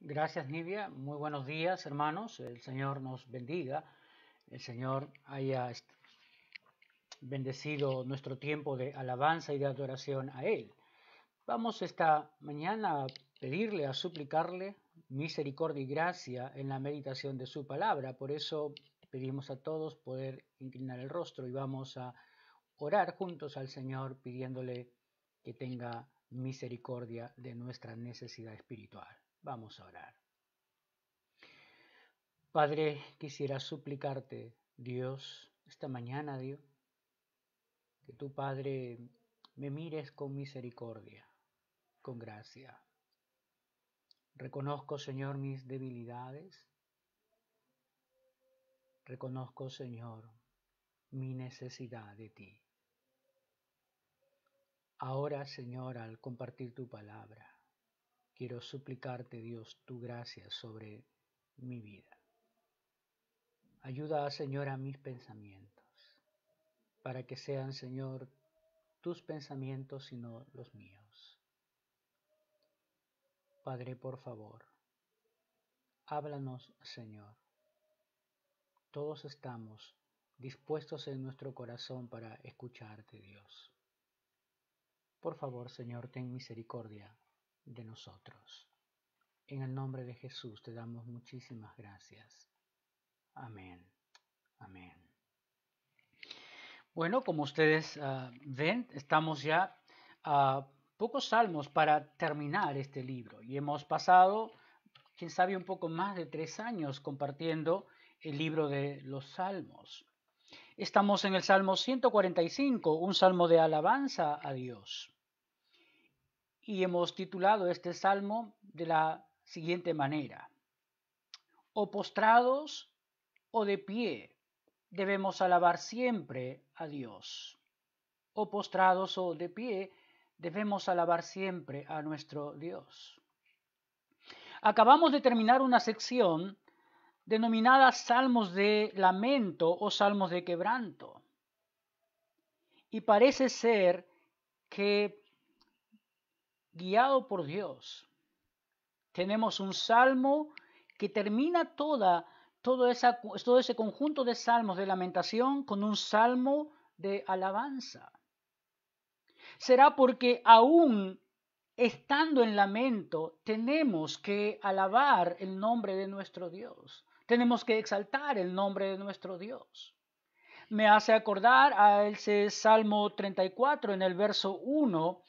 Gracias, Nidia. Muy buenos días, hermanos. El Señor nos bendiga. El Señor haya bendecido nuestro tiempo de alabanza y de adoración a Él. Vamos esta mañana a pedirle, a suplicarle misericordia y gracia en la meditación de su palabra. Por eso pedimos a todos poder inclinar el rostro y vamos a orar juntos al Señor pidiéndole que tenga misericordia de nuestra necesidad espiritual. Vamos a orar. Padre, quisiera suplicarte, Dios, esta mañana, Dios, que tu Padre me mires con misericordia, con gracia. Reconozco, Señor, mis debilidades. Reconozco, Señor, mi necesidad de ti. Ahora, Señor, al compartir tu palabra, quiero suplicarte, Dios, tu gracia sobre mi vida. Ayuda, Señor, a mis pensamientos, para que sean, Señor, tus pensamientos y no los míos. Padre, por favor, háblanos, Señor. Todos estamos dispuestos en nuestro corazón para escucharte, Dios. Por favor, Señor, ten misericordia de nosotros. En el nombre de Jesús te damos muchísimas gracias. Amén. Amén. Bueno, como ustedes ven, estamos ya a pocos salmos para terminar este libro y hemos pasado, quién sabe, un poco más de 3 años compartiendo el libro de los salmos. Estamos en el Salmo 145, un salmo de alabanza a Dios. Y hemos titulado este salmo de la siguiente manera: o postrados o de pie, debemos alabar siempre a Dios. O postrados o de pie, debemos alabar siempre a nuestro Dios. Acabamos de terminar una sección denominada salmos de lamento o salmos de quebranto. Y parece ser que, guiado por Dios, tenemos un salmo que termina todo ese conjunto de salmos de lamentación con un salmo de alabanza. Será porque aún estando en lamento tenemos que alabar el nombre de nuestro Dios. Tenemos que exaltar el nombre de nuestro Dios. Me hace acordar a ese Salmo 34 en el verso 1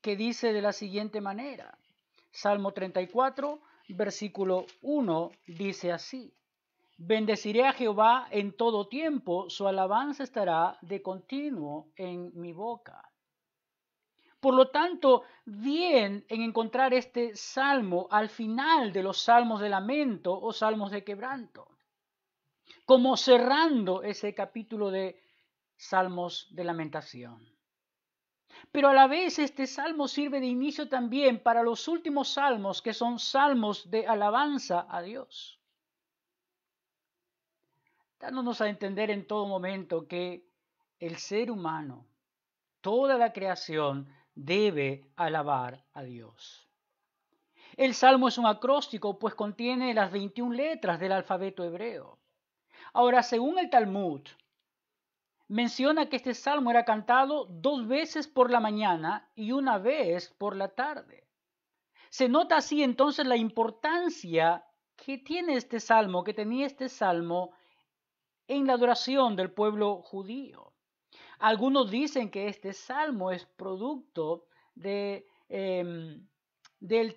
que dice de la siguiente manera. Salmo 34, versículo 1 dice así: Bendeciré a Jehová en todo tiempo, su alabanza estará de continuo en mi boca. Por lo tanto, bien en encontrar este salmo al final de los salmos de lamento o salmos de quebranto, como cerrando ese capítulo de salmos de lamentación. Pero a la vez este salmo sirve de inicio también para los últimos salmos, que son salmos de alabanza a Dios, dándonos a entender en todo momento que el ser humano, toda la creación, debe alabar a Dios. El salmo es un acróstico, pues contiene las 21 letras del alfabeto hebreo. Ahora, según el Talmud, menciona que este salmo era cantado 2 veces por la mañana y 1 vez por la tarde. Se nota así entonces la importancia que tiene este salmo, que tenía este salmo en la adoración del pueblo judío. Algunos dicen que este salmo es producto del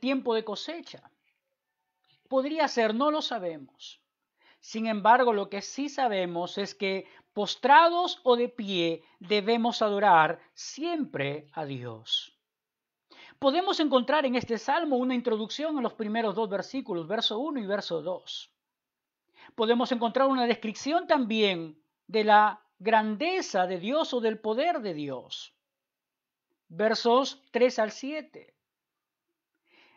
tiempo de cosecha. Podría ser, no lo sabemos. Sin embargo, lo que sí sabemos es que postrados o de pie debemos adorar siempre a Dios. Podemos encontrar en este salmo una introducción en los primeros 2 versículos, verso 1 y verso 2. Podemos encontrar una descripción también de la grandeza de Dios o del poder de Dios, versos 3 al 7.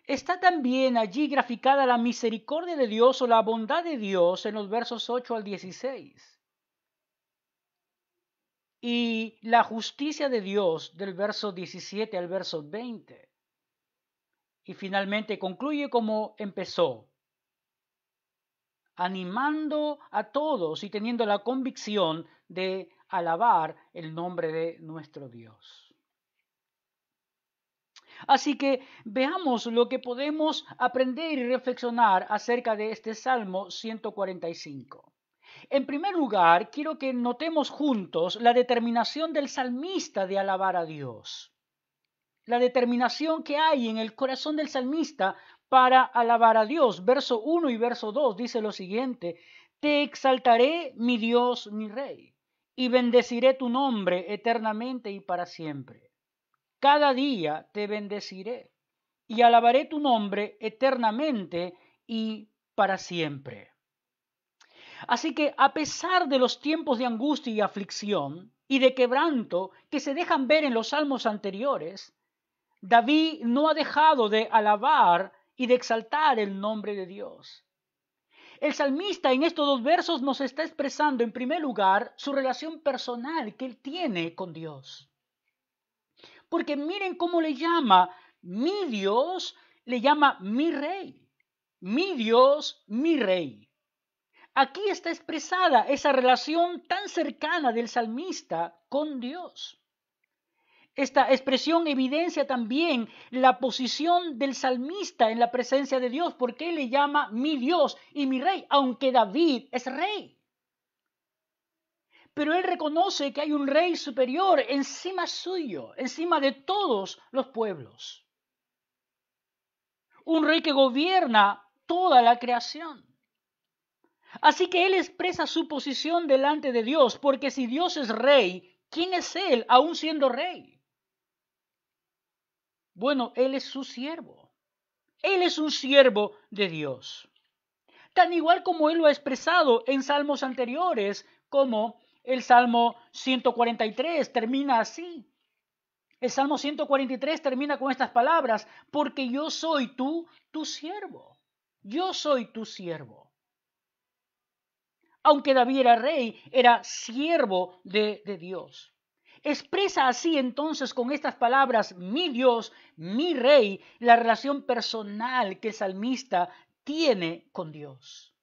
Está también allí graficada la misericordia de Dios o la bondad de Dios en los versos 8 al 16. Y la justicia de Dios del verso 17 al verso 20. Y finalmente concluye como empezó, animando a todos y teniendo la convicción de alabar el nombre de nuestro Dios. Así que veamos lo que podemos aprender y reflexionar acerca de este Salmo 145. En primer lugar, quiero que notemos juntos la determinación del salmista de alabar a Dios. La determinación que hay en el corazón del salmista para alabar a Dios. Verso 1 y verso 2 dice lo siguiente: Te exaltaré, mi Dios, mi Rey, y bendeciré tu nombre eternamente y para siempre. Cada día te bendeciré y alabaré tu nombre eternamente y para siempre. Así que a pesar de los tiempos de angustia y aflicción y de quebranto que se dejan ver en los salmos anteriores, David no ha dejado de alabar y de exaltar el nombre de Dios. El salmista en estos dos versos nos está expresando en primer lugar su relación personal que él tiene con Dios. Porque miren cómo le llama mi Dios, le llama mi Rey. Mi Dios, mi Rey. Aquí está expresada esa relación tan cercana del salmista con Dios. Esta expresión evidencia también la posición del salmista en la presencia de Dios, porque él le llama mi Dios y mi Rey, aunque David es rey. Pero él reconoce que hay un rey superior encima suyo, encima de todos los pueblos. Un rey que gobierna toda la creación. Así que él expresa su posición delante de Dios, porque si Dios es rey, ¿quién es él aún siendo rey? Bueno, él es su siervo. Él es un siervo de Dios. Tan igual como él lo ha expresado en salmos anteriores, como el Salmo 143 termina así. El Salmo 143 termina con estas palabras: porque yo soy tu siervo. Yo soy tu siervo. Aunque David era rey, era siervo de Dios. Expresa así entonces con estas palabras, mi Dios, mi Rey, la relación personal que el salmista tiene con Dios.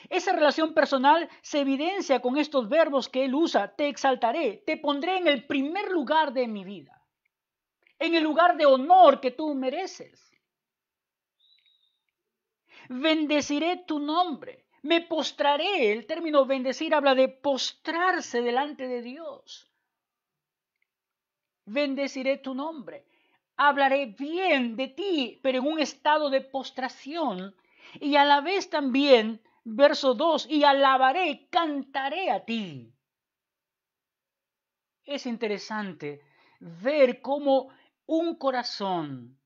Esa relación personal se evidencia con estos verbos que él usa: te exaltaré, te pondré en el primer lugar de mi vida, en el lugar de honor que tú mereces. Bendeciré tu nombre. Me postraré. El término bendecir habla de postrarse delante de Dios. Bendeciré tu nombre. Hablaré bien de ti, pero en un estado de postración. Y a la vez también, verso 2, y alabaré, cantaré a ti. Es interesante ver cómo un corazón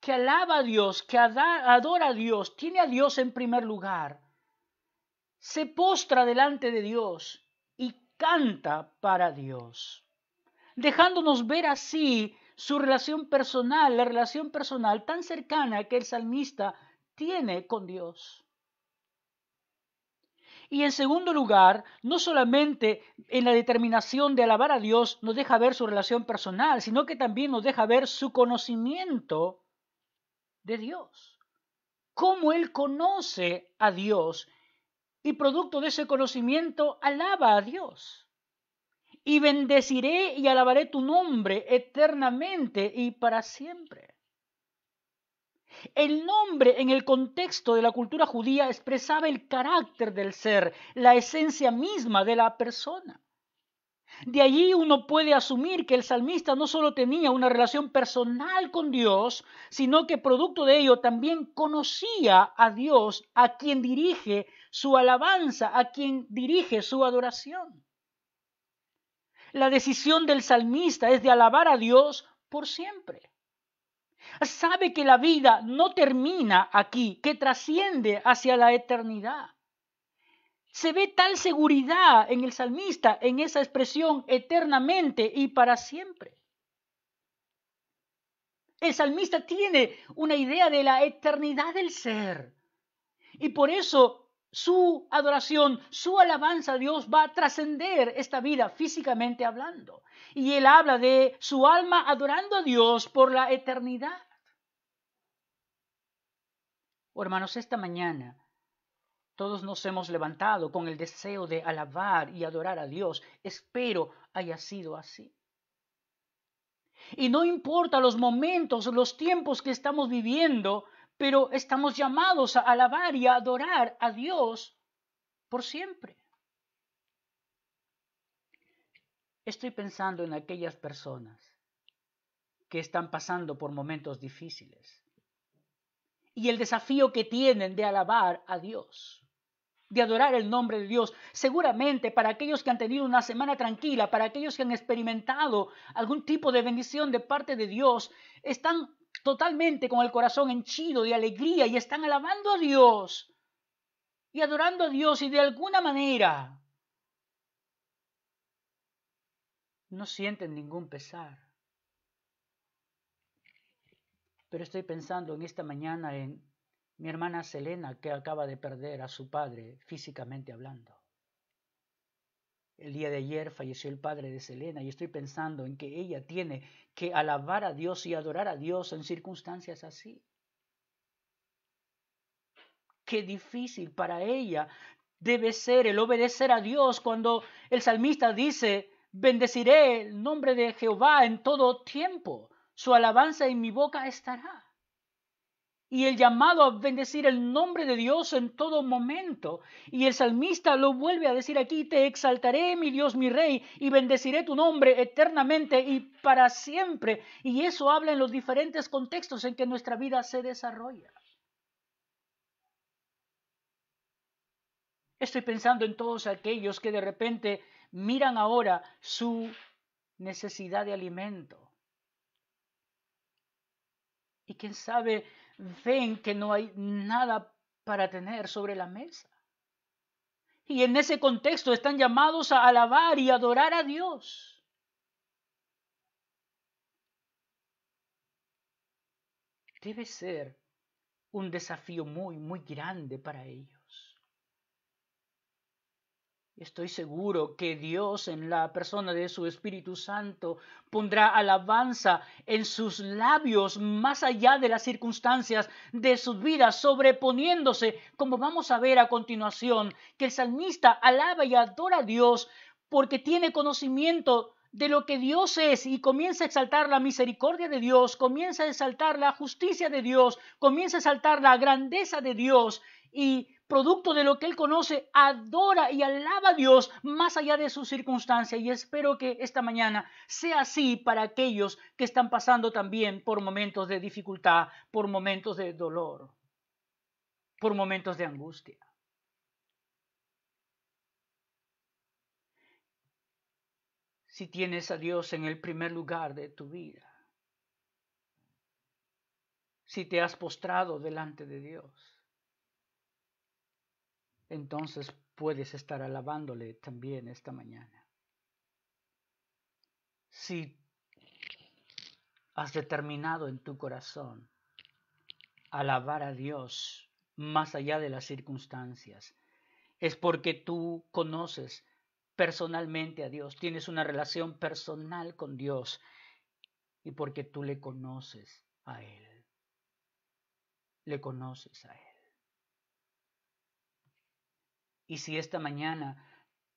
que alaba a Dios, que adora a Dios, tiene a Dios en primer lugar, se postra delante de Dios y canta para Dios, dejándonos ver así su relación personal, la relación personal tan cercana que el salmista tiene con Dios. Y en segundo lugar, no solamente en la determinación de alabar a Dios nos deja ver su relación personal, sino que también nos deja ver su conocimiento de Dios. Cómo él conoce a Dios y producto de ese conocimiento alaba a Dios. Y bendeciré y alabaré tu nombre eternamente y para siempre. El nombre en el contexto de la cultura judía expresaba el carácter del ser, la esencia misma de la persona. De allí uno puede asumir que el salmista no solo tenía una relación personal con Dios, sino que producto de ello también conocía a Dios, a quien dirige su alabanza, a quien dirige su adoración. La decisión del salmista es de alabar a Dios por siempre. Sabe que la vida no termina aquí, que trasciende hacia la eternidad. Se ve tal seguridad en el salmista, en esa expresión eternamente y para siempre. El salmista tiene una idea de la eternidad del ser. Y por eso su adoración, su alabanza a Dios va a trascender esta vida físicamente hablando. Y él habla de su alma adorando a Dios por la eternidad. Oh, hermanos, esta mañana todos nos hemos levantado con el deseo de alabar y adorar a Dios. Espero haya sido así. Y no importa los momentos, los tiempos que estamos viviendo, pero estamos llamados a alabar y a adorar a Dios por siempre. Estoy pensando en aquellas personas que están pasando por momentos difíciles y el desafío que tienen de alabar a Dios, de adorar el nombre de Dios. Seguramente para aquellos que han tenido una semana tranquila, para aquellos que han experimentado algún tipo de bendición de parte de Dios, están totalmente con el corazón henchido de alegría y están alabando a Dios y adorando a Dios, y de alguna manera no sienten ningún pesar. Pero estoy pensando en esta mañana en mi hermana Selena, que acaba de perder a su padre físicamente hablando. El día de ayer falleció el padre de Selena y estoy pensando en que ella tiene que alabar a Dios y adorar a Dios en circunstancias así. Qué difícil para ella debe ser el obedecer a Dios cuando el salmista dice: bendeciré el nombre de Jehová en todo tiempo, su alabanza en mi boca estará. Y el llamado a bendecir el nombre de Dios en todo momento. Y el salmista lo vuelve a decir aquí: te exaltaré, mi Dios, mi Rey, y bendeciré tu nombre eternamente y para siempre. Y eso habla en los diferentes contextos en que nuestra vida se desarrolla. Estoy pensando en todos aquellos que de repente miran ahora su necesidad de alimento. Y quién sabe, ven que no hay nada para tener sobre la mesa. Y en ese contexto están llamados a alabar y adorar a Dios. Debe ser un desafío muy, muy grande para ellos. Estoy seguro que Dios, en la persona de su Espíritu Santo, pondrá alabanza en sus labios más allá de las circunstancias de sus vidas, sobreponiéndose, como vamos a ver a continuación, que el salmista alaba y adora a Dios porque tiene conocimiento de lo que Dios es y comienza a exaltar la misericordia de Dios, comienza a exaltar la justicia de Dios, comienza a exaltar la grandeza de Dios, y producto de lo que él conoce, adora y alaba a Dios más allá de sus circunstancias. Y espero que esta mañana sea así para aquellos que están pasando también por momentos de dificultad, por momentos de dolor, por momentos de angustia. Si tienes a Dios en el primer lugar de tu vida, si te has postrado delante de Dios, entonces puedes estar alabándole también esta mañana. Si has determinado en tu corazón alabar a Dios más allá de las circunstancias, es porque tú conoces personalmente a Dios, tienes una relación personal con Dios y porque tú le conoces a Él. Le conoces a Él. Y si esta mañana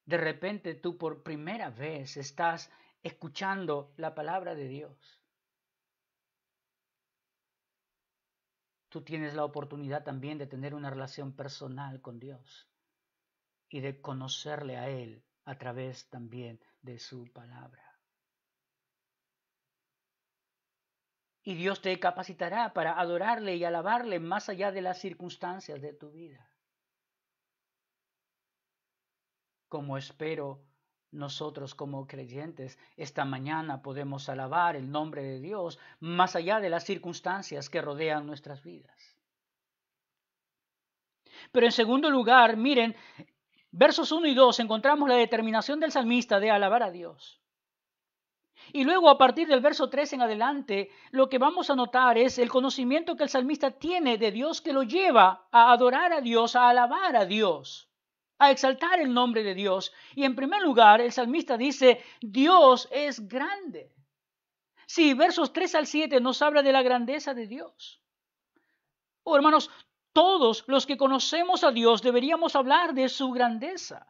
de repente tú por primera vez estás escuchando la palabra de Dios, tú tienes la oportunidad también de tener una relación personal con Dios y de conocerle a Él a través también de su palabra. Y Dios te capacitará para adorarle y alabarle más allá de las circunstancias de tu vida. Como espero nosotros como creyentes esta mañana podemos alabar el nombre de Dios más allá de las circunstancias que rodean nuestras vidas. Pero en segundo lugar, miren, versos 1 y 2 encontramos la determinación del salmista de alabar a Dios. Y luego a partir del verso 3 en adelante, lo que vamos a notar es el conocimiento que el salmista tiene de Dios que lo lleva a adorar a Dios, a alabar a Dios, a exaltar el nombre de Dios. Y en primer lugar, el salmista dice, Dios es grande. Sí, versos 3 al 7 nos habla de la grandeza de Dios. Oh, hermanos, todos los que conocemos a Dios deberíamos hablar de su grandeza.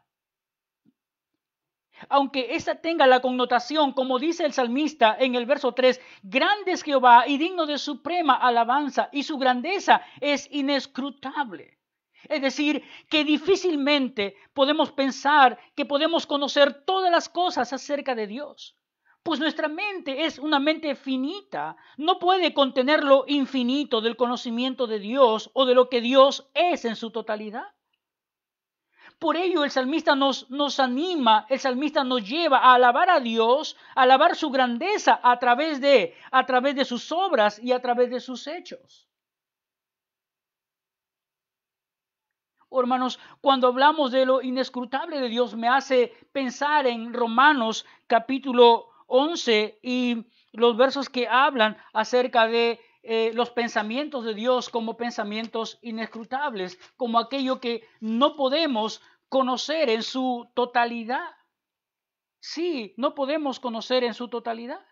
Aunque esta tenga la connotación, como dice el salmista en el verso 3, grande es Jehová y digno de suprema alabanza, y su grandeza es inescrutable. Es decir, que difícilmente podemos pensar que podemos conocer todas las cosas acerca de Dios. Pues nuestra mente es una mente finita, no puede contener lo infinito del conocimiento de Dios o de lo que Dios es en su totalidad. Por ello el salmista nos anima, el salmista nos lleva a alabar a Dios, a alabar su grandeza a través de sus obras y a través de sus hechos. Oh, hermanos, cuando hablamos de lo inescrutable de Dios me hace pensar en Romanos capítulo 11 y los versos que hablan acerca de los pensamientos de Dios como pensamientos inescrutables, como aquello que no podemos conocer en su totalidad. Sí, no podemos conocer en su totalidad.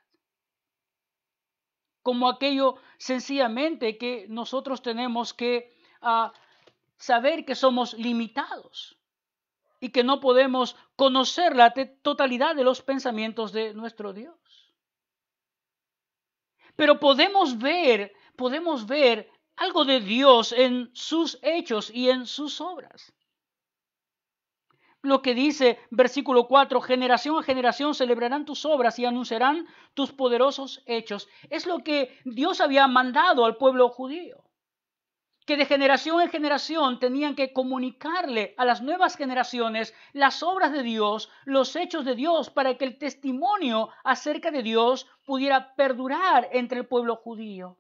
Como aquello sencillamente que nosotros tenemos que saber que somos limitados y que no podemos conocer la totalidad de los pensamientos de nuestro Dios. Pero podemos ver algo de Dios en sus hechos y en sus obras. Lo que dice versículo 4, generación a generación celebrarán tus obras y anunciarán tus poderosos hechos. Es lo que Dios había mandado al pueblo judío, que de generación en generación tenían que comunicarle a las nuevas generaciones las obras de Dios, los hechos de Dios, para que el testimonio acerca de Dios pudiera perdurar entre el pueblo judío.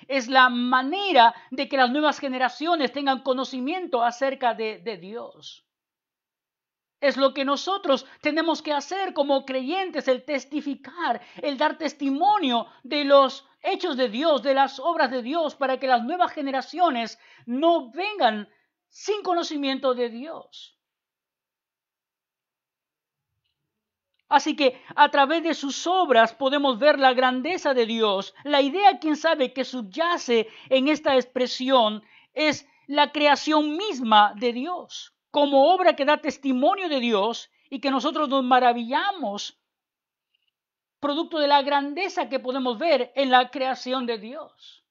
Es la manera de que las nuevas generaciones tengan conocimiento acerca de Dios. Es lo que nosotros tenemos que hacer como creyentes, el testificar, el dar testimonio de los hechos de Dios, de las obras de Dios, para que las nuevas generaciones no vengan sin conocimiento de Dios. Así que a través de sus obras podemos ver la grandeza de Dios. La idea, quién sabe, que subyace en esta expresión es la creación misma de Dios, como obra que da testimonio de Dios y que nosotros nos maravillamos, producto de la grandeza que podemos ver en la creación de Dios.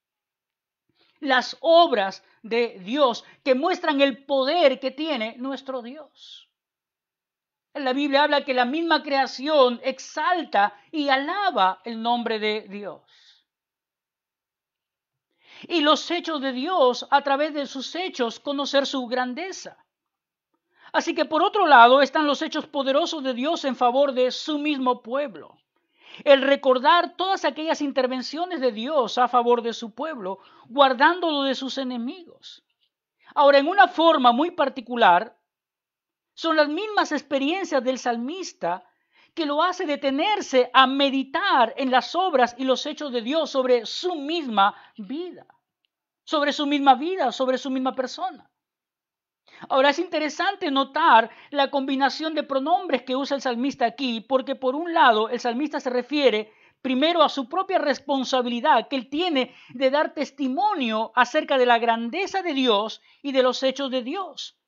Las obras de Dios que muestran el poder que tiene nuestro Dios. La Biblia habla que la misma creación exalta y alaba el nombre de Dios. Y los hechos de Dios, a través de sus hechos, conocer su grandeza. Así que por otro lado están los hechos poderosos de Dios en favor de su mismo pueblo. El recordar todas aquellas intervenciones de Dios a favor de su pueblo, guardándolo de sus enemigos. Ahora, en una forma muy particular, son las mismas experiencias del salmista que lo hace detenerse a meditar en las obras y los hechos de Dios sobre su misma vida, sobre su misma persona. Ahora es interesante notar la combinación de pronombres que usa el salmista aquí, porque por un lado el salmista se refiere primero a su propia responsabilidad que él tiene de dar testimonio acerca de la grandeza de Dios y de los hechos de Dios.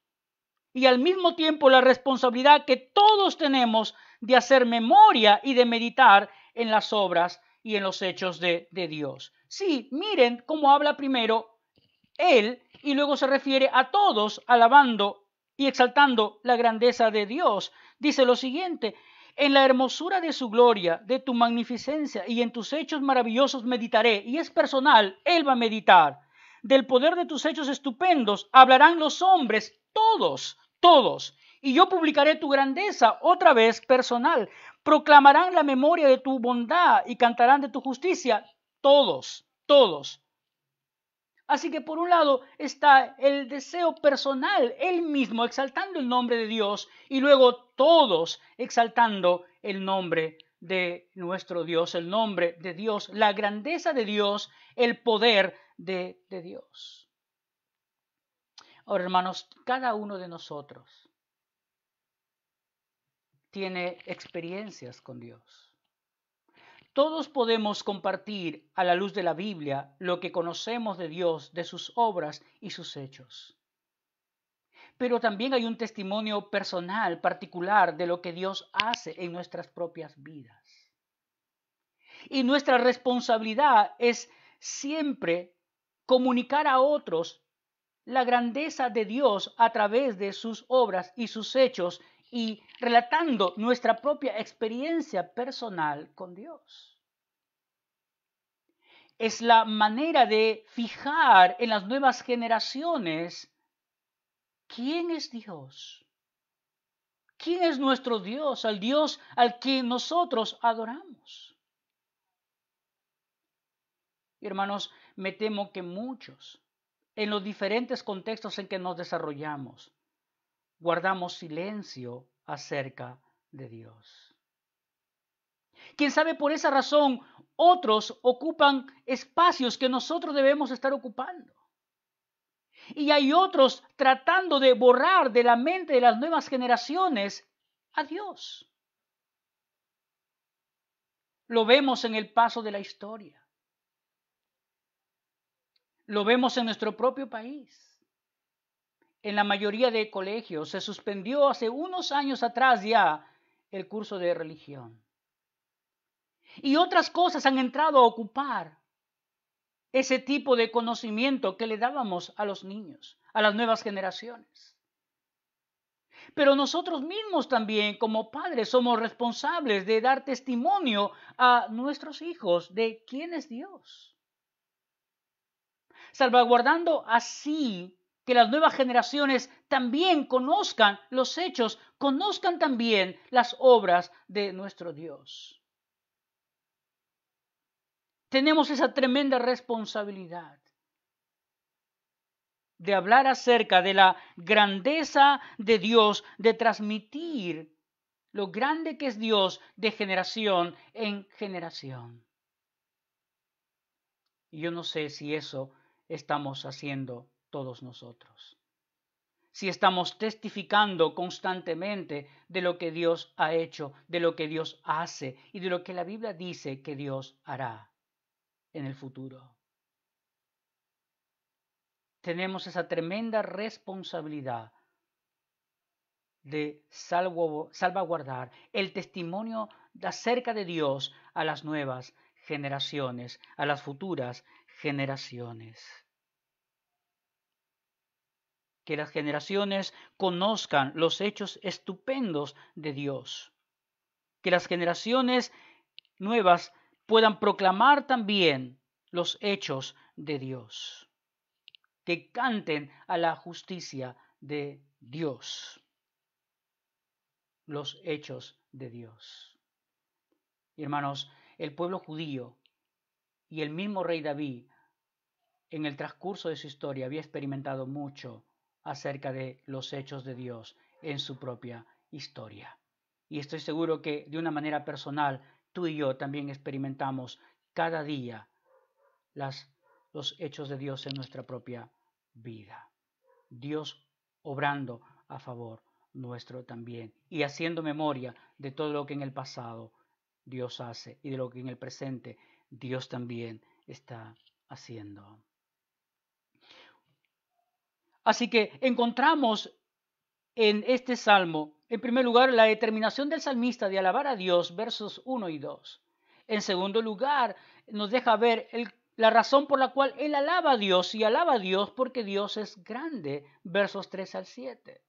Y al mismo tiempo la responsabilidad que todos tenemos de hacer memoria y de meditar en las obras y en los hechos de Dios. Sí, miren cómo habla primero él y luego se refiere a todos alabando y exaltando la grandeza de Dios. Dice lo siguiente: en la hermosura de su gloria, de tu magnificencia y en tus hechos maravillosos meditaré. Y es personal, él va a meditar. Del poder de tus hechos estupendos hablarán los hombres, todos. Y yo publicaré tu grandeza, otra vez personal. Proclamarán la memoria de tu bondad y cantarán de tu justicia, todos. Así que por un lado está el deseo personal, él mismo exaltando el nombre de Dios, y luego todos exaltando el nombre de nuestro Dios, el nombre de Dios, la grandeza de Dios, el poder de Dios. Ahora, hermanos, cada uno de nosotros tiene experiencias con Dios. Todos podemos compartir a la luz de la Biblia lo que conocemos de Dios, de sus obras y sus hechos. Pero también hay un testimonio personal, particular, de lo que Dios hace en nuestras propias vidas. Y nuestra responsabilidad es siempre comunicar a otros la grandeza de Dios a través de sus obras y sus hechos y relatando nuestra propia experiencia personal con Dios. Es la manera de fijar en las nuevas generaciones quién es Dios. ¿Quién es nuestro Dios? Al Dios al que nosotros adoramos. Hermanos, me temo que muchos, en los diferentes contextos en que nos desarrollamos, guardamos silencio acerca de Dios. Quién sabe, por esa razón, otros ocupan espacios que nosotros debemos estar ocupando. Y hay otros tratando de borrar de la mente de las nuevas generaciones a Dios. Lo vemos en el paso de la historia. Lo vemos en nuestro propio país. En la mayoría de colegios se suspendió hace unos años atrás ya el curso de religión. Y otras cosas han entrado a ocupar ese tipo de conocimiento que le dábamos a los niños, a las nuevas generaciones. Pero nosotros mismos también, como padres, somos responsables de dar testimonio a nuestros hijos de quién es Dios. Salvaguardando así que las nuevas generaciones también conozcan los hechos, conozcan también las obras de nuestro Dios. Tenemos esa tremenda responsabilidad de hablar acerca de la grandeza de Dios, de transmitir lo grande que es Dios de generación en generación. Y yo no sé si eso estamos haciendo todos nosotros. Si estamos testificando constantemente de lo que Dios ha hecho, de lo que Dios hace y de lo que la Biblia dice que Dios hará en el futuro. Tenemos esa tremenda responsabilidad de salvaguardar el testimonio acerca de Dios a las nuevas generaciones, a las futuras generaciones. Que las generaciones conozcan los hechos estupendos de Dios. Que las generaciones nuevas puedan proclamar también los hechos de Dios. Que canten a la justicia de Dios. Los hechos de Dios. Hermanos, el pueblo judío y el mismo rey David, en el transcurso de su historia, había experimentado mucho acerca de los hechos de Dios en su propia historia. Y estoy seguro que de una manera personal, tú y yo también experimentamos cada día los hechos de Dios en nuestra propia vida. Dios obrando a favor nuestro también y haciendo memoria de todo lo que en el pasado Dios hace y de lo que en el presente Dios también está haciendo. Así que encontramos en este salmo, en primer lugar, la determinación del salmista de alabar a Dios, versos 1 y 2. En segundo lugar, nos deja ver la razón por la cual él alaba a Dios, y alaba a Dios porque Dios es grande, versos 3 al 7.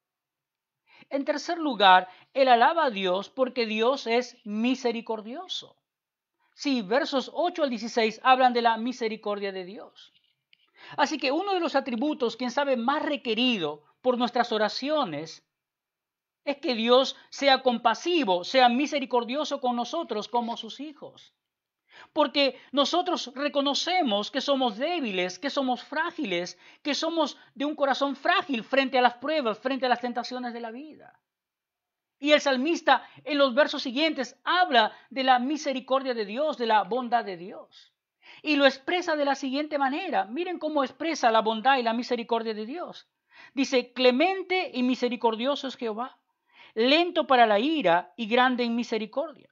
En tercer lugar, él alaba a Dios porque Dios es misericordioso. Sí, versos 8 al 16 hablan de la misericordia de Dios. Así que uno de los atributos, quién sabe, más requerido por nuestras oraciones es que Dios sea compasivo, sea misericordioso con nosotros como sus hijos. Porque nosotros reconocemos que somos débiles, que somos frágiles, que somos de un corazón frágil frente a las pruebas, frente a las tentaciones de la vida. Y el salmista en los versos siguientes habla de la misericordia de Dios, de la bondad de Dios. Y lo expresa de la siguiente manera. Miren cómo expresa la bondad y la misericordia de Dios. Dice, clemente y misericordioso es Jehová, lento para la ira y grande en misericordia.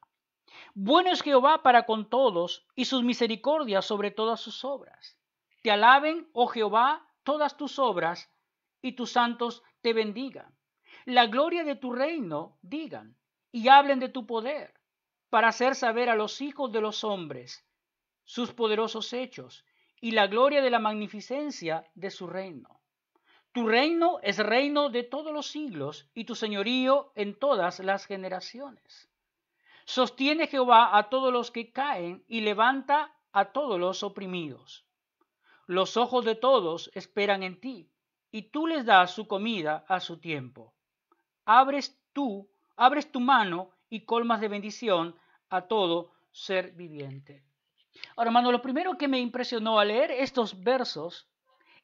Bueno es Jehová para con todos y sus misericordias sobre todas sus obras. Te alaben, oh Jehová, todas tus obras y tus santos te bendigan. La gloria de tu reino digan y hablen de tu poder para hacer saber a los hijos de los hombres sus poderosos hechos y la gloria de la magnificencia de su reino. Tu reino es reino de todos los siglos y tu señorío en todas las generaciones. Sostiene Jehová a todos los que caen y levanta a todos los oprimidos. Los ojos de todos esperan en ti y tú les das su comida a su tiempo. Abres tu mano y colmas de bendición a todo ser viviente. Ahora, hermano, lo primero que me impresionó al leer estos versos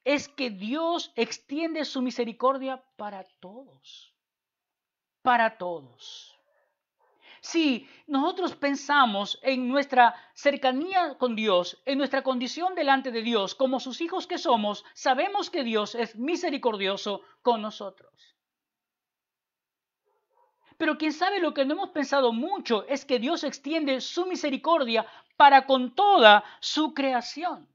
es que Dios extiende su misericordia para todos. Para todos. Si nosotros pensamos en nuestra cercanía con Dios, en nuestra condición delante de Dios, como sus hijos que somos, sabemos que Dios es misericordioso con nosotros. Pero quién sabe, lo que no hemos pensado mucho es que Dios extiende su misericordia para con toda su creación.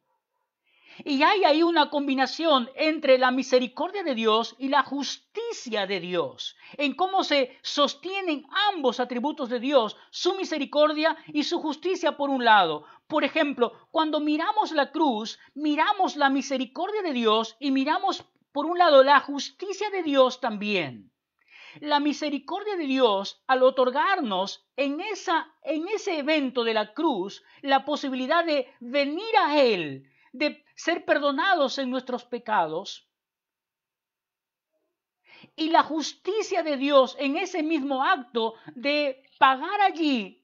Y hay ahí una combinación entre la misericordia de Dios y la justicia de Dios, en cómo se sostienen ambos atributos de Dios, su misericordia y su justicia por un lado. Por ejemplo, cuando miramos la cruz, miramos la misericordia de Dios y miramos por un lado la justicia de Dios también. La misericordia de Dios al otorgarnos en ese evento de la cruz la posibilidad de venir a Él, de ser perdonados en nuestros pecados. Y la justicia de Dios en ese mismo acto de pagar allí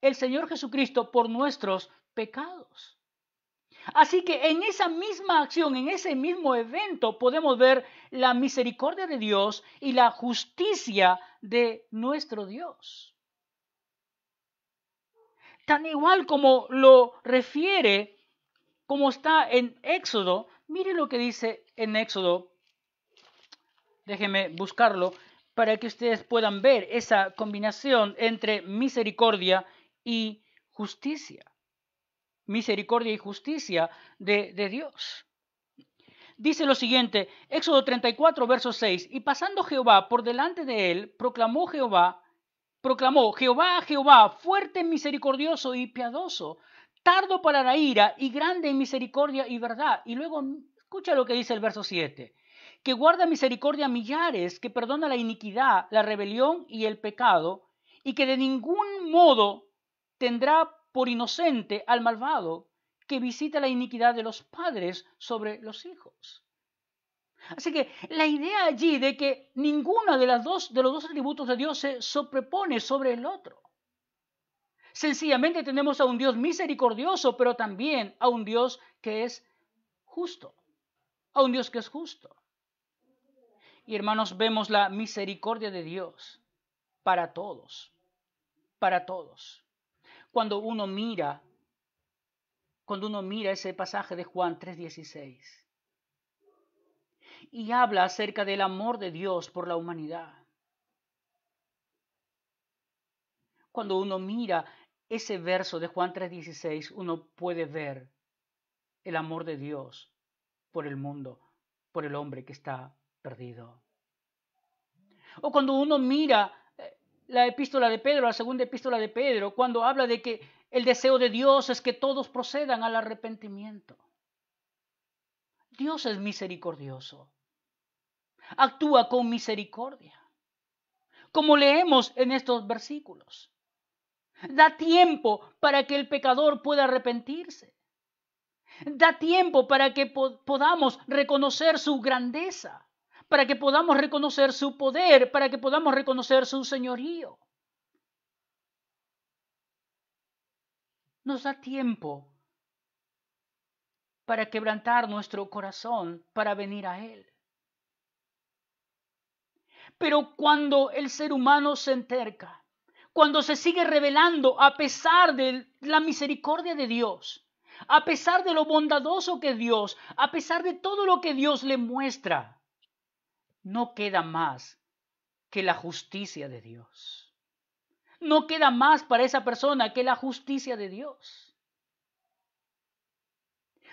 el Señor Jesucristo por nuestros pecados. Así que en esa misma acción, en ese mismo evento, podemos ver la misericordia de Dios y la justicia de nuestro Dios. Tan igual como lo refiere, como está en Éxodo, mire lo que dice en Éxodo. Déjenme buscarlo para que ustedes puedan ver esa combinación entre misericordia y justicia. Misericordia y justicia de Dios. Dice lo siguiente, Éxodo 34, verso 6, y pasando Jehová por delante de él, proclamó Jehová, Jehová, fuerte, misericordioso y piadoso, tardo para la ira y grande en misericordia y verdad. Y luego, escucha lo que dice el verso 7, que guarda misericordia a millares, que perdona la iniquidad, la rebelión y el pecado, y que de ningún modo tendrá por inocente al malvado, que visita la iniquidad de los padres sobre los hijos. Así que la idea allí de que ninguno de los dos atributos de Dios se sobrepone sobre el otro. Sencillamente tenemos a un Dios misericordioso, pero también a un Dios que es justo. A un Dios que es justo. Y hermanos, vemos la misericordia de Dios para todos. Para todos. Cuando uno mira ese pasaje de Juan 3:16 y habla acerca del amor de Dios por la humanidad. Cuando uno mira ese verso de Juan 3:16, uno puede ver el amor de Dios por el mundo, por el hombre que está perdido. O cuando uno mira la epístola de Pedro, la segunda epístola de Pedro, cuando habla de que el deseo de Dios es que todos procedan al arrepentimiento. Dios es misericordioso. Actúa con misericordia. Como leemos en estos versículos. Da tiempo para que el pecador pueda arrepentirse. Da tiempo para que podamos reconocer su grandeza, para que podamos reconocer su poder, para que podamos reconocer su señorío. Nos da tiempo para quebrantar nuestro corazón, para venir a Él. Pero cuando el ser humano se enterca, cuando se sigue rebelando a pesar de la misericordia de Dios, a pesar de lo bondadoso que es Dios, a pesar de todo lo que Dios le muestra, no queda más que la justicia de Dios. No queda más para esa persona que la justicia de Dios.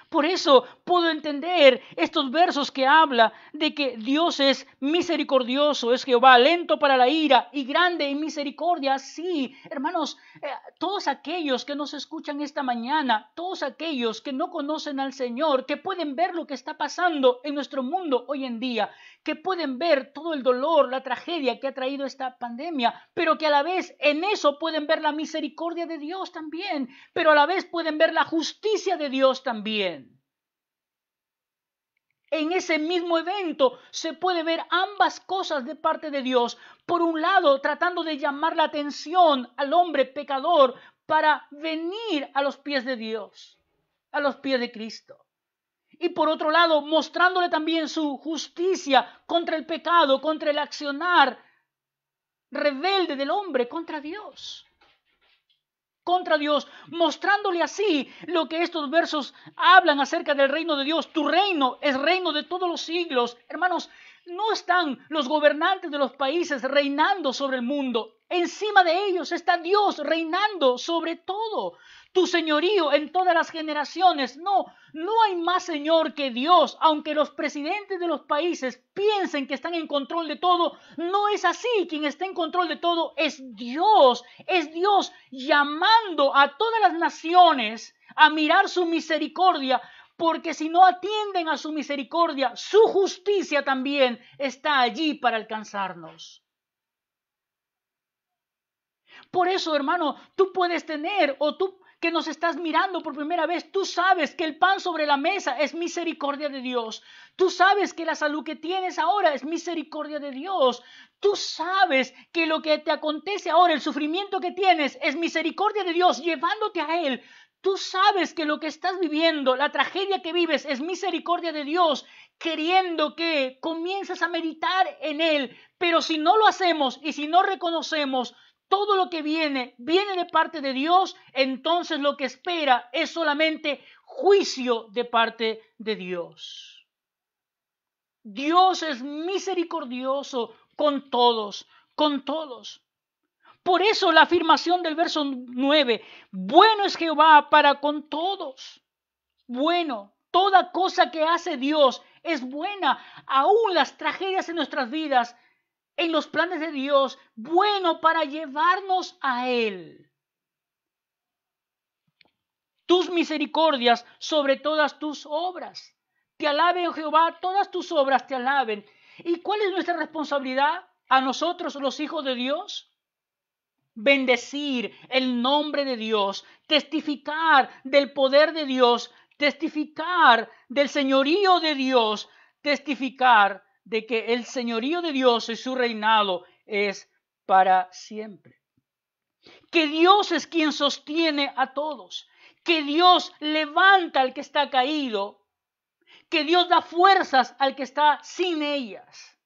Por eso puedo entender estos versos que habla de que Dios es misericordioso, es Jehová lento para la ira y grande en misericordia. Sí, hermanos, todos aquellos que nos escuchan esta mañana, todos aquellos que no conocen al Señor, que pueden ver lo que está pasando en nuestro mundo hoy en día, que pueden ver todo el dolor, la tragedia que ha traído esta pandemia, pero que a la vez en eso pueden ver la misericordia de Dios también, pero a la vez pueden ver la justicia de Dios también. En ese mismo evento se puede ver ambas cosas de parte de Dios. Por un lado, tratando de llamar la atención al hombre pecador para venir a los pies de Dios, a los pies de Cristo. Y por otro lado, mostrándole también su justicia contra el pecado, contra el accionar rebelde del hombre contra Dios. Contra Dios, mostrándole así lo que estos versos hablan acerca del reino de Dios. Tu reino es reino de todos los siglos. Hermanos, no están los gobernantes de los países reinando sobre el mundo. Encima de ellos está Dios reinando sobre todo. Tu señorío en todas las generaciones. No hay más Señor que Dios. Aunque los presidentes de los países piensen que están en control de todo, no es así. Quien está en control de todo es Dios. Es Dios llamando a todas las naciones a mirar su misericordia, porque si no atienden a su misericordia, su justicia también está allí para alcanzarnos. Por eso, hermano, tú puedes tener, o tú que nos estás mirando por primera vez, tú sabes que el pan sobre la mesa es misericordia de Dios. Tú sabes que la salud que tienes ahora es misericordia de Dios. Tú sabes que lo que te acontece ahora, el sufrimiento que tienes, es misericordia de Dios llevándote a Él. Tú sabes que lo que estás viviendo, la tragedia que vives, es misericordia de Dios, queriendo que comiences a meditar en Él. Pero si no lo hacemos y si no reconocemos todo lo que viene de parte de Dios, entonces lo que espera es solamente juicio de parte de Dios. Dios es misericordioso con todos, con todos. Por eso la afirmación del verso 9, bueno es Jehová para con todos. Bueno, toda cosa que hace Dios es buena, aún las tragedias en nuestras vidas, en los planes de Dios, bueno para llevarnos a Él. Tus misericordias sobre todas tus obras. Te alaben, oh Jehová, todas tus obras te alaben. ¿Y cuál es nuestra responsabilidad a nosotros, los hijos de Dios? Bendecir el nombre de Dios, testificar del poder de Dios, testificar del señorío de Dios, testificar de que el señorío de Dios y su reinado es para siempre. Que Dios es quien sostiene a todos, que Dios levanta al que está caído, que Dios da fuerzas al que está sin ellas.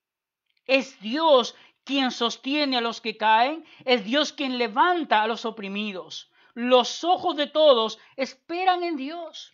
Es Dios quien sostiene a los que caen, es Dios quien levanta a los oprimidos. Los ojos de todos esperan en Dios.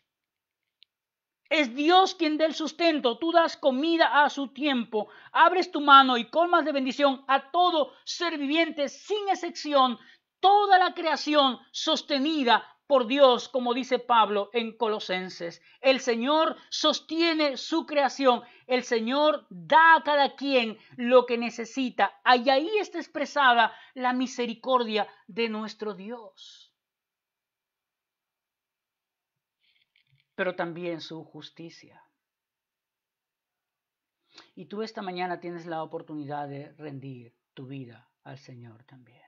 Es Dios quien da el sustento, tú das comida a su tiempo, abres tu mano y colmas de bendición a todo ser viviente sin excepción, toda la creación sostenida por Dios, como dice Pablo en Colosenses. El Señor sostiene su creación, el Señor da a cada quien lo que necesita. Y ahí está expresada la misericordia de nuestro Dios. Pero también su justicia. Y tú esta mañana tienes la oportunidad de rendir tu vida al Señor también.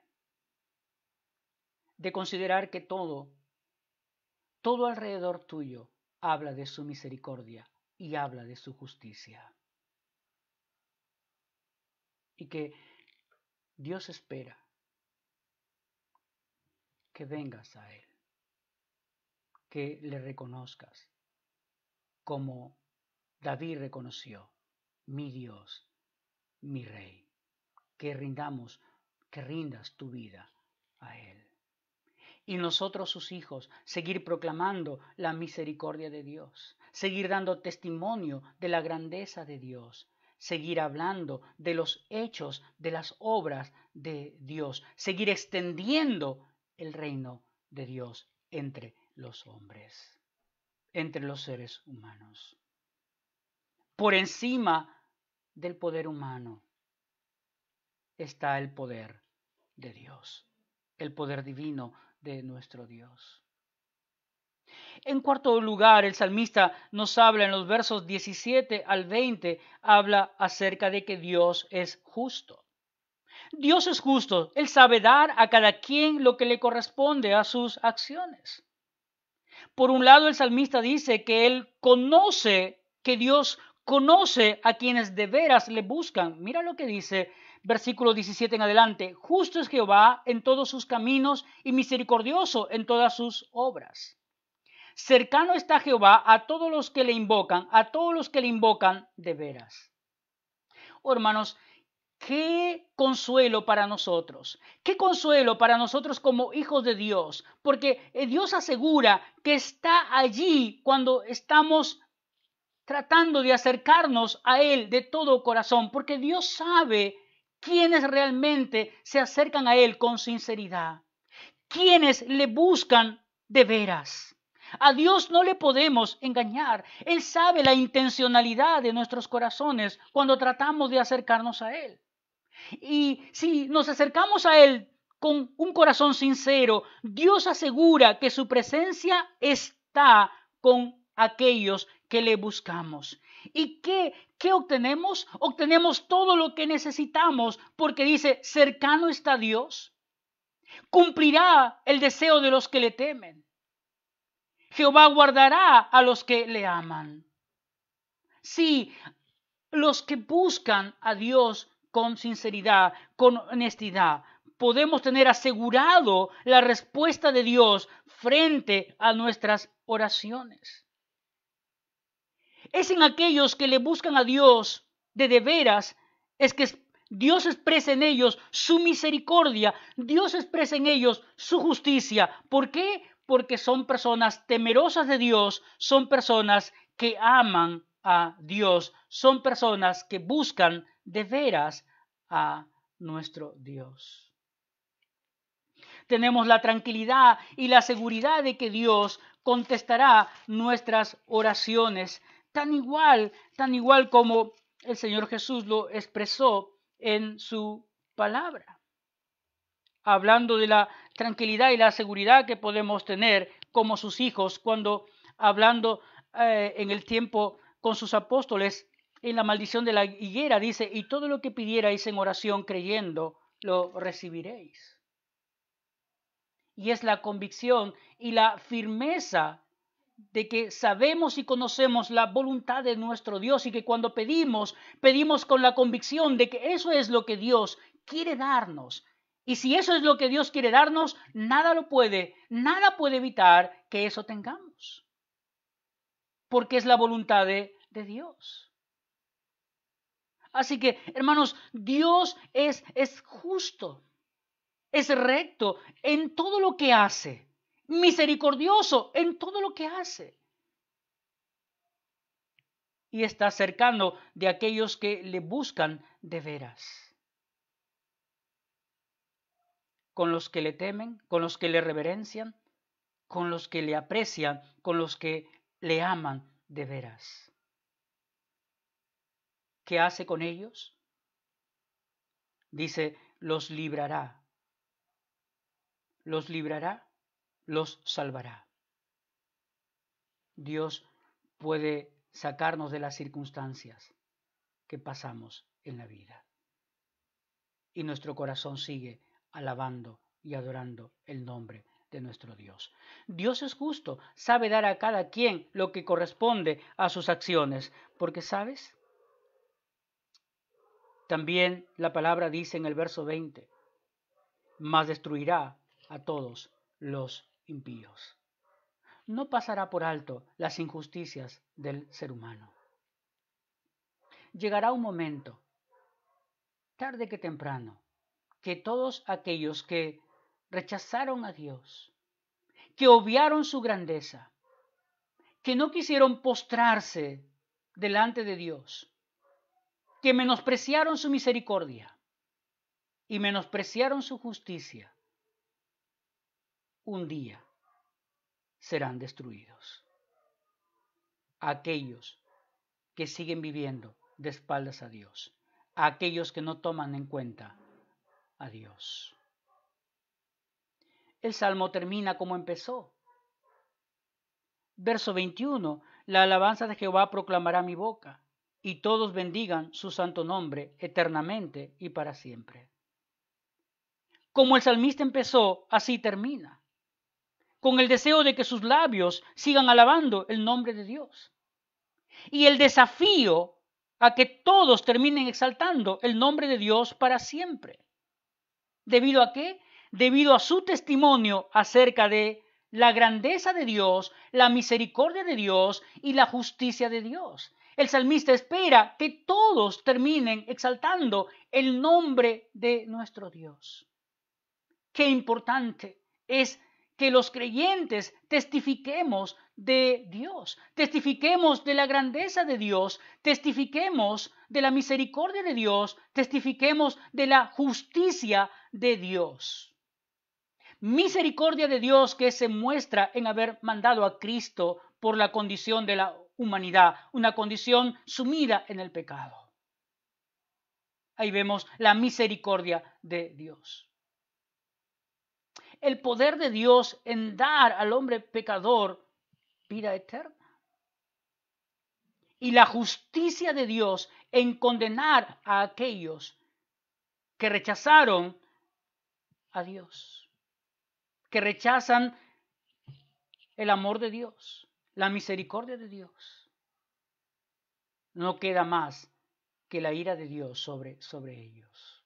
De considerar que todo alrededor tuyo habla de su misericordia y habla de su justicia. Y que Dios espera que vengas a Él, que le reconozcas como David reconoció, mi Dios, mi Rey. que rindas tu vida a Él. Y nosotros, sus hijos, seguir proclamando la misericordia de Dios, seguir dando testimonio de la grandeza de Dios, seguir hablando de los hechos, de las obras de Dios, seguir extendiendo el reino de Dios entre los hombres, entre los seres humanos. Por encima del poder humano está el poder de Dios, el poder divino de nuestro Dios. En cuarto lugar, el salmista nos habla en los versos 17 al 20, habla acerca de que Dios es justo. Dios es justo, Él sabe dar a cada quien lo que le corresponde a sus acciones. Por un lado, el salmista dice que que Dios conoce a quienes de veras le buscan. Mira lo que dice versículo 17 en adelante. Justo es Jehová en todos sus caminos y misericordioso en todas sus obras. Cercano está Jehová a todos los que le invocan, de veras. Oh, hermanos, qué consuelo para nosotros, como hijos de Dios, porque Dios asegura que está allí cuando estamos tratando de acercarnos a Él de todo corazón, porque Dios sabe quiénes realmente se acercan a Él con sinceridad, quiénes le buscan de veras. A Dios no le podemos engañar. Él sabe la intencionalidad de nuestros corazones cuando tratamos de acercarnos a Él. Y si nos acercamos a Él con un corazón sincero, Dios asegura que su presencia está con aquellos que le buscamos. ¿Y qué obtenemos? Obtenemos todo lo que necesitamos porque dice, cercano está Dios. Cumplirá el deseo de los que le temen. Jehová guardará a los que le aman. Sí, los que buscan a Dios con sinceridad, con honestidad, podemos tener asegurado la respuesta de Dios frente a nuestras oraciones. Es en aquellos que le buscan a Dios de veras, es que Dios expresa en ellos su misericordia, Dios expresa en ellos su justicia. ¿Por qué? Porque son personas temerosas de Dios, son personas que aman a Dios, son personas que buscan de veras a nuestro Dios. Tenemos la tranquilidad y la seguridad de que Dios contestará nuestras oraciones, tan igual como el Señor Jesús lo expresó en su palabra, hablando de la tranquilidad y la seguridad que podemos tener como sus hijos cuando hablando en el tiempo con sus apóstoles en la maldición de la higuera, dice, y todo lo que pidierais en oración creyendo, lo recibiréis. Y es la convicción y la firmeza de que sabemos y conocemos la voluntad de nuestro Dios y que cuando pedimos con la convicción de que eso es lo que Dios quiere darnos. Y si eso es lo que Dios quiere darnos, nada puede evitar que eso tengamos. Porque es la voluntad de Dios. Así que, hermanos, Dios es justo, es recto en todo lo que hace, misericordioso en todo lo que hace. Y está cercano de aquellos que le buscan de veras. Con los que le temen, con los que le reverencian, con los que le aprecian, con los que le aman de veras. ¿Qué hace con ellos? Dice, los librará, los salvará. Dios puede sacarnos de las circunstancias que pasamos en la vida. Y nuestro corazón sigue alabando y adorando el nombre de nuestro Dios. Dios es justo, sabe dar a cada quien lo que corresponde a sus acciones, porque ¿sabes? También la palabra dice en el verso 20, mas destruirá a todos los impíos. No pasará por alto las injusticias del ser humano. Llegará un momento tarde que temprano, que todos aquellos que rechazaron a Dios, que obviaron su grandeza, que no quisieron postrarse delante de Dios, que menospreciaron su misericordia y menospreciaron su justicia, un día serán destruidos. Aquellos que siguen viviendo de espaldas a Dios, aquellos que no toman en cuenta a Dios. El Salmo termina como empezó. Verso 21, la alabanza de Jehová proclamará mi boca, y todos bendigan su santo nombre eternamente y para siempre. Como el salmista empezó, así termina, con el deseo de que sus labios sigan alabando el nombre de Dios. Y el desafío a que todos terminen exaltando el nombre de Dios para siempre. ¿Debido a qué? Debido a su testimonio acerca de la grandeza de Dios, la misericordia de Dios y la justicia de Dios. El salmista espera que todos terminen exaltando el nombre de nuestro Dios. Qué importante es que los creyentes testifiquemos de Dios, testifiquemos de la grandeza de Dios, testifiquemos de la misericordia de Dios, testifiquemos de la justicia de Dios. Misericordia de Dios que se muestra en haber mandado a Cristo por la condición de la humanidad, una condición sumida en el pecado. Ahí vemos la misericordia de Dios. El poder de Dios en dar al hombre pecador vida eterna. Y la justicia de Dios en condenar a aquellos que rechazaron a Dios, que rechazan el amor de Dios, la misericordia de Dios. No queda más que la ira de Dios sobre ellos.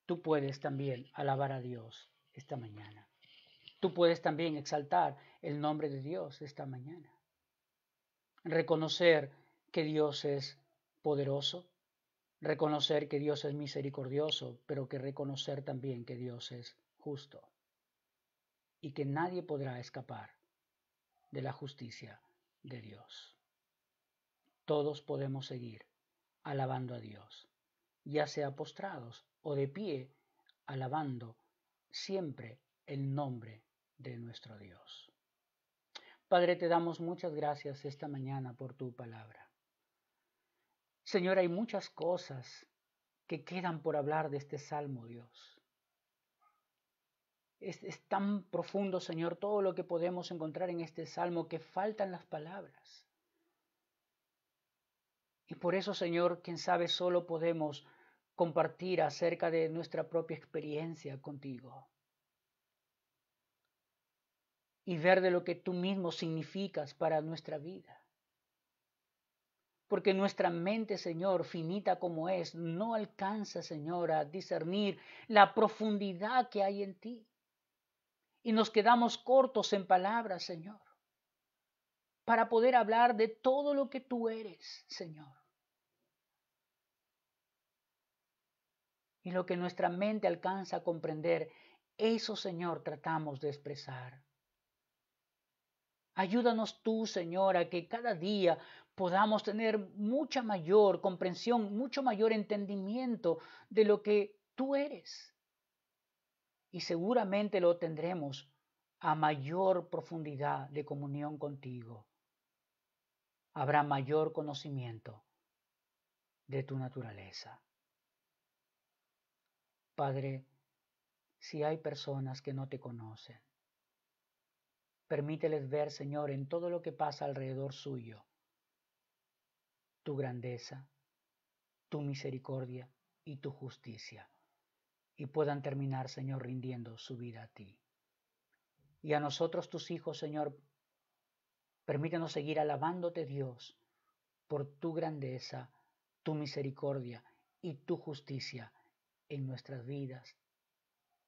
Tú puedes también alabar a Dios esta mañana. Tú puedes también exaltar el nombre de Dios esta mañana. Reconocer que Dios es poderoso, reconocer que Dios es misericordioso, pero que reconocer también que Dios es justo y que nadie podrá escapar de la justicia de Dios. Todos podemos seguir alabando a Dios, ya sea postrados o de pie, alabando siempre el nombre de nuestro Dios. Padre, te damos muchas gracias esta mañana por tu palabra. Señor, hay muchas cosas que quedan por hablar de este salmo, Dios. Es tan profundo, Señor, todo lo que podemos encontrar en este salmo que faltan las palabras. Y por eso, Señor, quién sabe, solo podemos compartir acerca de nuestra propia experiencia contigo y ver de lo que tú mismo significas para nuestra vida. Porque nuestra mente, Señor, finita como es, no alcanza, Señor, a discernir la profundidad que hay en ti. Y nos quedamos cortos en palabras, Señor, para poder hablar de todo lo que tú eres, Señor. Y lo que nuestra mente alcanza a comprender, eso, Señor, tratamos de expresar. Ayúdanos tú, Señor, a que cada día podamos tener mucha mayor comprensión, mucho mayor entendimiento de lo que tú eres. Y seguramente lo tendremos a mayor profundidad de comunión contigo. Habrá mayor conocimiento de tu naturaleza. Padre, si hay personas que no te conocen, permíteles ver, Señor, en todo lo que pasa alrededor suyo, tu grandeza, tu misericordia y tu justicia, y puedan terminar, Señor, rindiendo su vida a ti. Y a nosotros, tus hijos, Señor, permítenos seguir alabándote, Dios, por tu grandeza, tu misericordia y tu justicia en nuestras vidas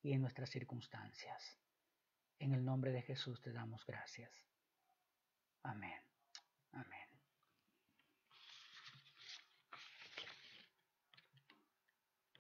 y en nuestras circunstancias. En el nombre de Jesús te damos gracias. Amén. Amén.